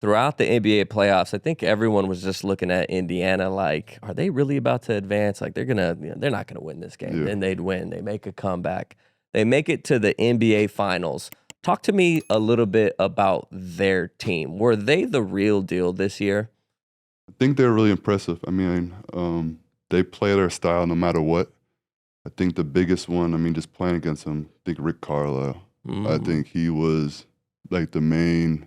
throughout the NBA playoffs, I think everyone was just looking at Indiana like, are they really about to advance? Like they're not gonna win this game. Yeah. Then they'd win. They make a comeback. They make it to the NBA Finals. Talk to me a little bit about their team. Were they the real deal this year? I think they're really impressive. I mean, they play their style no matter what. I think the biggest one, I mean, just playing against him, I think Rick Carlisle. I think he was like the main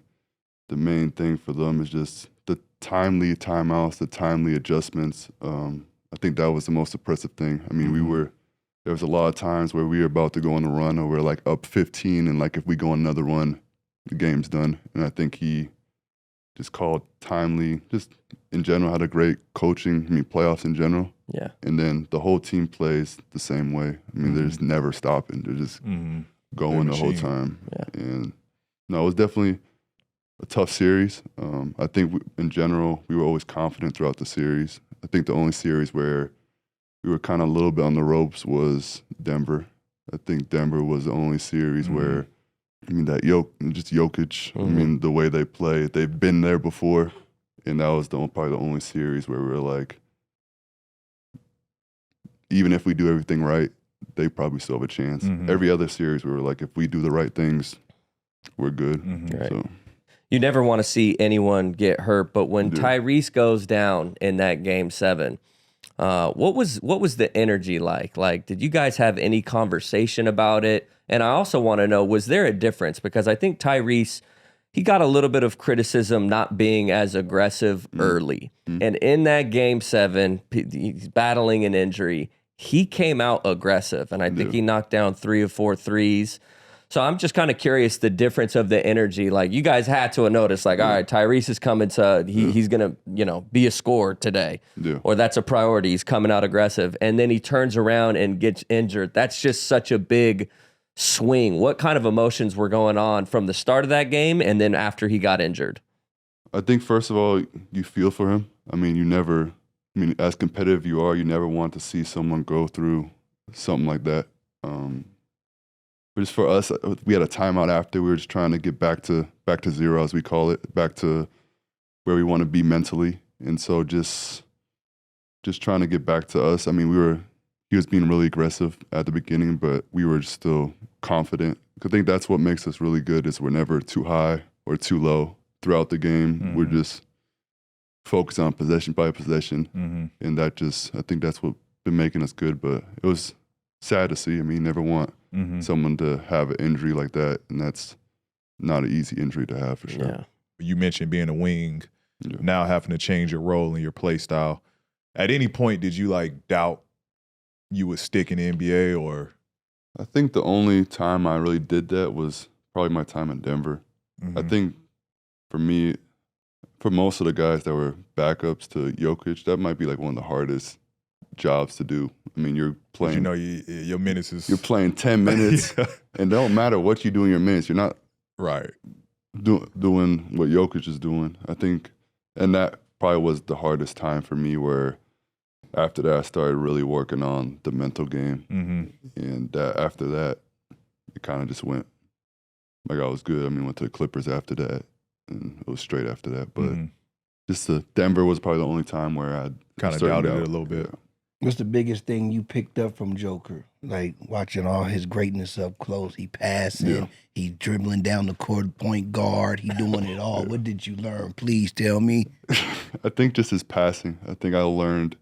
thing for them is just the timely timeouts, the timely adjustments. I think that was the most impressive thing. I mean, there was a lot of times where we were about to go on a run or we're like up 15 and like if we go on another run, the game's done. And I think he just called timely, just in general had a great coaching, I mean, playoffs in general. Yeah. And then the whole team plays the same way. I mean, they're just never stopping. They're just going the whole time. Yeah. And no, it was definitely a tough series. I think in general, we were always confident throughout the series. I think the only series where we were kind of a little bit on the ropes was Denver. I think Denver was the only series where, I mean, Jokic, I mean, the way they play, they've been there before. And that was probably the only series where we were like, even if we do everything right, they probably still have a chance. Every other series, we were like, if we do the right things, we're good. Right. So You never want to see anyone get hurt, but when Tyrese goes down in that game 7, what was the energy like? Like, did you guys have any conversation about it? And I also want to know, was there a difference? Because I think Tyrese, he got a little bit of criticism not being as aggressive early. And in that game 7, he's battling an injury. He came out aggressive, and I think he knocked down 3 of 4 threes. So I'm just kind of curious the difference of the energy. Like, you guys had to have noticed, like, all right, Tyrese is coming to, he's going to, be a scorer today. Yeah. Or that's a priority. He's coming out aggressive. And then he turns around and gets injured. That's just such a big swing. What kind of emotions were going on from the start of that game and then after he got injured? I think, first of all, you feel for him. I mean, as competitive you are, you never want to see someone go through something like that. But just for us, we had a timeout after. We were just trying to get back to zero, as we call it, back to where we want to be mentally. And so just trying to get back to us. I mean, he was being really aggressive at the beginning, but we were still confident. I think that's what makes us really good is we're never too high or too low throughout the game. We're just focused on possession by possession. And I think that's what's been making us good. But it was sad to see. I mean, you never want someone to have an injury like that, and that's not an easy injury to have for sure. Yeah. You mentioned being a wing, now having to change your role and your play style. At any point, did you doubt you would stick in the NBA or? I think the only time I really did that was probably my time in Denver. I think for me, for most of the guys that were backups to Jokic, that might be one of the hardest jobs to do. I mean, you're playing. Your minutes is. You're playing 10 minutes, and it don't matter what you do in your minutes. You're not doing what Jokic is doing. I think, and that probably was the hardest time for me. Where after that, I started really working on the mental game, and after that, it kind of just went like I was good. I mean, went to the Clippers after that, and it was straight after that. But just Denver was probably the only time where I kind of doubted it a little bit. What's the biggest thing you picked up from Joker? Like watching all his greatness up close. He passing, he dribbling down the court, point guard, he doing it all. What did you learn? Please tell me. I think just his passing. I think I learned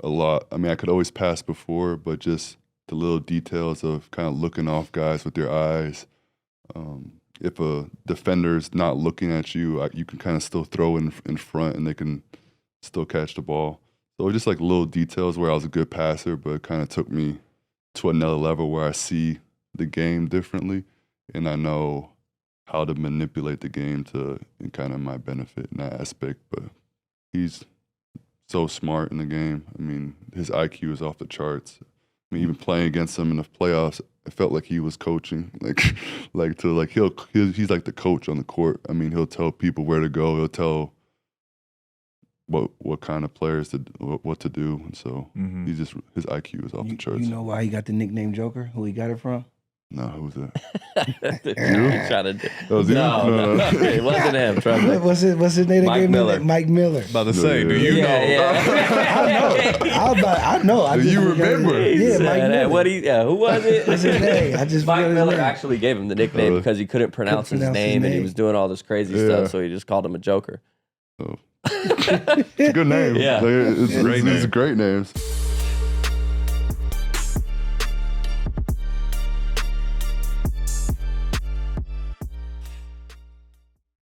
a lot. I mean, I could always pass before, but just the little details of kind of looking off guys with your eyes. If a defender's not looking at you, you can kind of still throw in front and they can still catch the ball. So just little details where I was a good passer, but it kind of took me to another level where I see the game differently and I know how to manipulate the game in kind of my benefit in that aspect. But he's so smart in the game. I mean, his IQ is off the charts. I mean, even playing against him in the playoffs, it felt like he was coaching. He's like the coach on the court. I mean, he'll tell people where to go. He'll tell what kind of players what to do. And so his IQ is off the charts. You know why he got the nickname Joker? Who he got it from? No, who was that? No, it wasn't him. Trust me. What's his name? Mike Miller. Mike Miller. About to say, do you know? I know. I Do just you forgot his remember? name. Yeah, Mike Miller. Who was it? What's his name? I just Mike forgot his Miller name. actually gave him the nickname because he couldn't pronounce his name and he was doing all this crazy stuff, so he just called him a joker. It's a good name. Yeah. Like, it's Great great name. names.